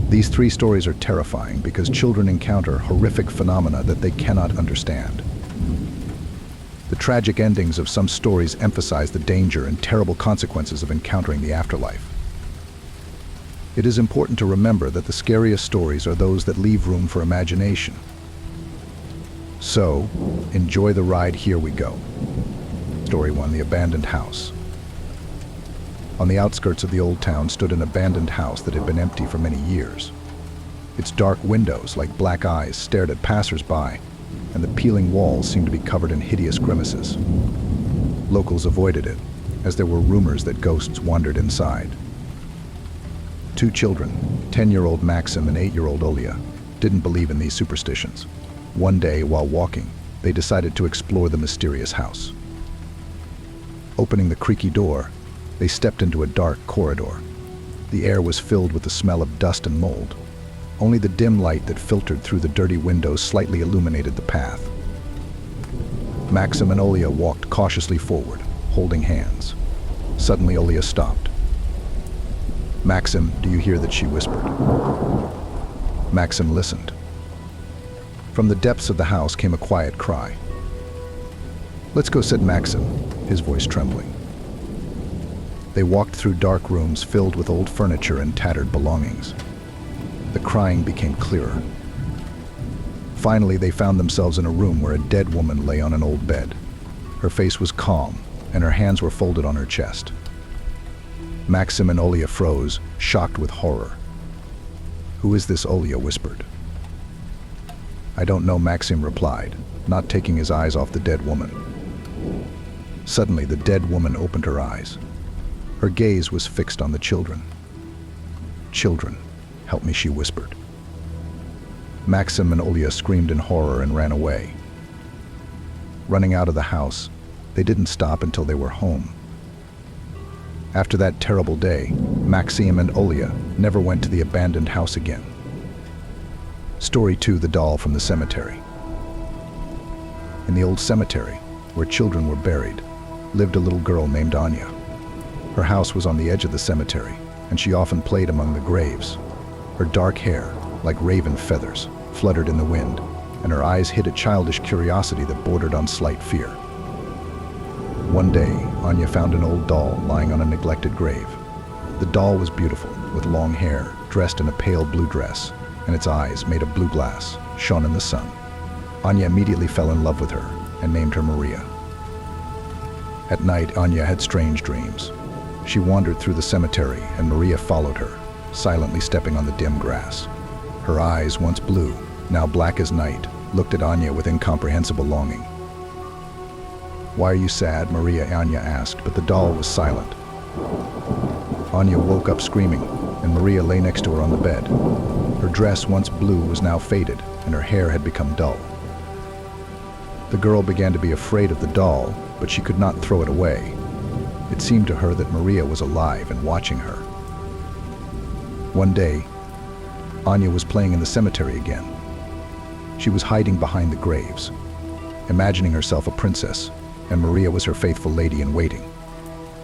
These three stories are terrifying because children encounter horrific phenomena that they cannot understand. The tragic endings of some stories emphasize the danger and terrible consequences of encountering the afterlife. It is important to remember that the scariest stories are those that leave room for imagination. So, enjoy the ride. Here we go. Story 1: The Abandoned House. On the outskirts of the old town stood an abandoned house that had been empty for many years. Its dark windows, like black eyes, stared at passers-by, and the peeling walls seemed to be covered in hideous grimaces. Locals avoided it, as there were rumors that ghosts wandered inside. Two children, 10-year-old Maxim and 8-year-old Olya, didn't believe in these superstitions. One day, while walking, they decided to explore the mysterious house. Opening the creaky door, they stepped into a dark corridor. The air was filled with the smell of dust and mold. Only the dim light that filtered through the dirty windows slightly illuminated the path. Maxim and Olya walked cautiously forward, holding hands. Suddenly, Olya stopped. "Maxim, do you hear that?" she whispered. Maxim listened. From the depths of the house came a quiet cry. "Let's go," said Maxim, his voice trembling. They walked through dark rooms filled with old furniture and tattered belongings. The crying became clearer. Finally, they found themselves in a room where a dead woman lay on an old bed. Her face was calm, and her hands were folded on her chest. Maxim and Olya froze, shocked with horror. "Who is this?" Olya whispered. "I don't know," Maxim replied, not taking his eyes off the dead woman. Suddenly, the dead woman opened her eyes. Her gaze was fixed on the children. "Children, help me," she whispered. Maxim and Olya screamed in horror and ran away. Running out of the house, they didn't stop until they were home. After that terrible day, Maxim and Olya never went to the abandoned house again. Story 2: The Doll from the Cemetery. In the old cemetery, where children were buried, lived a little girl named Anya. Her house was on the edge of the cemetery, and she often played among the graves. Her dark hair, like raven feathers, fluttered in the wind, and her eyes hid a childish curiosity that bordered on slight fear. One day, Anya found an old doll lying on a neglected grave. The doll was beautiful, with long hair, dressed in a pale blue dress, and its eyes, made of blue glass, shone in the sun. Anya immediately fell in love with her and named her Maria. At night, Anya had strange dreams. She wandered through the cemetery, and Maria followed her, silently stepping on the dim grass. Her eyes, once blue, now black as night, looked at Anya with incomprehensible longing. "Why are you sad?" Anya asked, but the doll was silent. Anya woke up screaming, and Maria lay next to her on the bed. Her dress, once blue, was now faded, and her hair had become dull. The girl began to be afraid of the doll, but she could not throw it away. It seemed to her that Maria was alive and watching her. One day, Anya was playing in the cemetery again. She was hiding behind the graves, imagining herself a princess, and Maria was her faithful lady in waiting.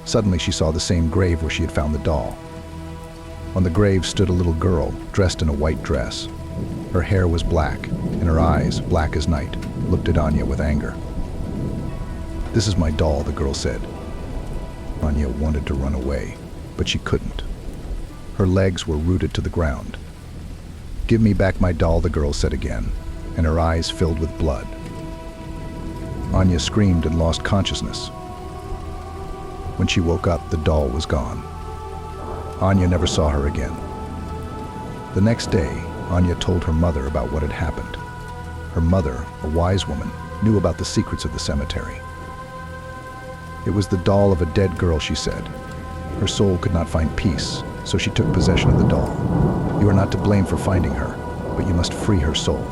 Suddenly, she saw the same grave where she had found the doll. On the grave stood a little girl, dressed in a white dress. Her hair was black, and her eyes, black as night, looked at Anya with anger. "This is my doll," the girl said. Anya wanted to run away, but she couldn't. Her legs were rooted to the ground. "Give me back my doll," the girl said again, and her eyes filled with blood. Anya screamed and lost consciousness. When she woke up, the doll was gone. Anya never saw her again. The next day, Anya told her mother about what had happened. Her mother, a wise woman, knew about the secrets of the cemetery. It was the doll of a dead girl, she said. Her soul could not find peace, so she took possession of the doll. "You are not to blame for finding her, but you must free her soul."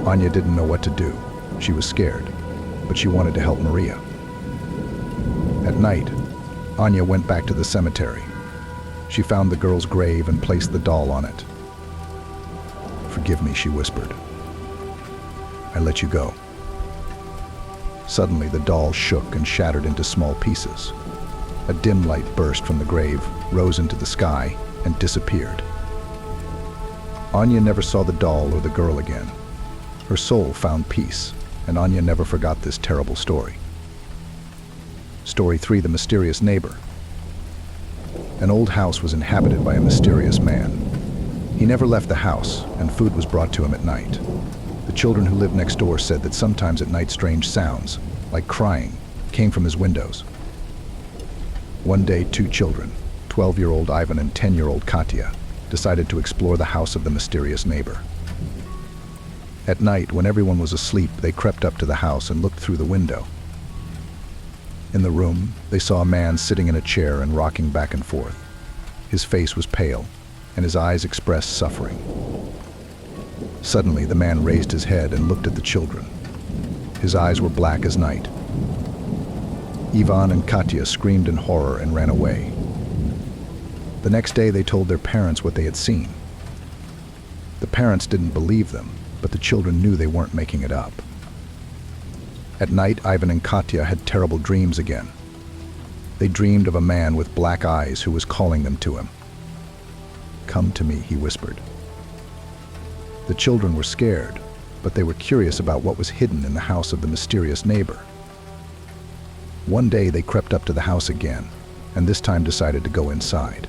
Anya didn't know what to do. She was scared, but she wanted to help Maria. At night, Anya went back to the cemetery. She found the girl's grave and placed the doll on it. "Forgive me," she whispered. "I let you go." Suddenly, the doll shook and shattered into small pieces. A dim light burst from the grave, rose into the sky, and disappeared. Anya never saw the doll or the girl again. Her soul found peace, and Anya never forgot this terrible story. Story 3: The Mysterious Neighbor. An old house was inhabited by a mysterious man. He never left the house, and food was brought to him at night. The children who lived next door said that sometimes at night strange sounds, like crying, came from his windows. One day, two children, 12-year-old Ivan and 10-year-old Katya, decided to explore the house of the mysterious neighbor. At night, when everyone was asleep, they crept up to the house and looked through the window. In the room, they saw a man sitting in a chair and rocking back and forth. His face was pale, and his eyes expressed suffering. Suddenly, the man raised his head and looked at the children. His eyes were black as night. Ivan and Katya screamed in horror and ran away. The next day, they told their parents what they had seen. The parents didn't believe them, but the children knew they weren't making it up. At night, Ivan and Katya had terrible dreams again. They dreamed of a man with black eyes who was calling them to him. "Come to me," he whispered. The children were scared, but they were curious about what was hidden in the house of the mysterious neighbor. One day they crept up to the house again, and this time decided to go inside.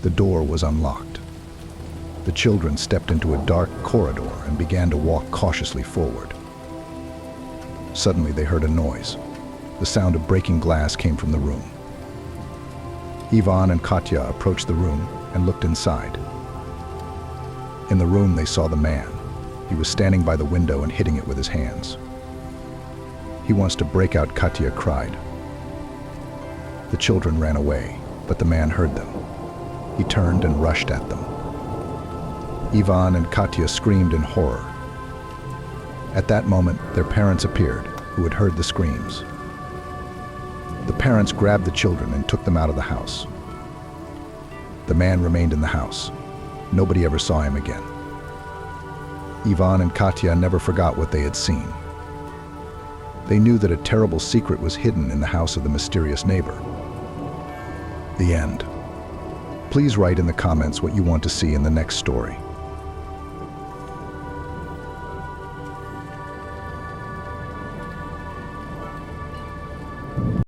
The door was unlocked. The children stepped into a dark corridor and began to walk cautiously forward. Suddenly they heard a noise. The sound of breaking glass came from the room. Ivan and Katya approached the room and looked inside. In the room they saw the man. He was standing by the window and hitting it with his hands. "He wants to break out," Katya cried. The children ran away, but the man heard them. He turned and rushed at them. Ivan and Katya screamed in horror. At that moment, their parents appeared, who had heard the screams. The parents grabbed the children and took them out of the house. The man remained in the house. Nobody ever saw him again. Ivan and Katya never forgot what they had seen. They knew that a terrible secret was hidden in the house of the mysterious neighbor. The end. Please write in the comments what you want to see in the next story.